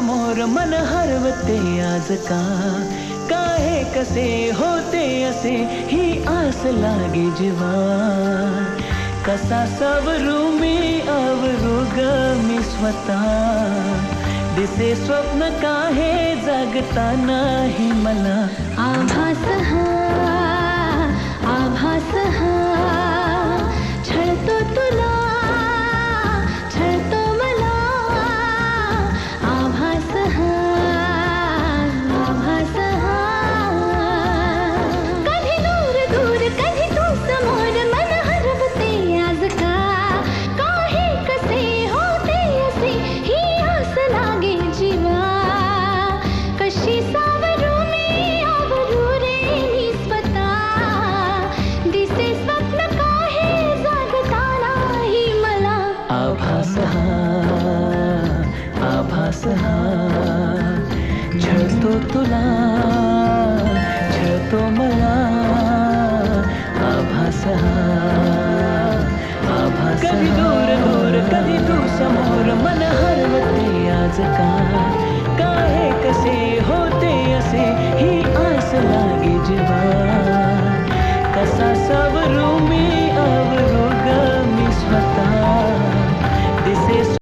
समोर मन हरवते आज का, काहे कसे होते असे ही आस लागे जीवा. कसा सावरू मी आवरू ग मी स्वतः, दिसे स्वप्न काहे जागता नाही मला. आभास हा आभास हा छळतो तुला छळतो मला. आभास हा आभास हा कधी दूर दूर कधी तू समोर मन हरवते आज का, काहे कसे होते असे ही आस लागे जीवा. कशी सावरू मी आवरू रे मी स्वतः, दिसे स्वप्न काहे जागता नाही मला. आभास हा छळतो तुला छळतो मला. आभास कधी दूर दूर कधी तू समोर मन हर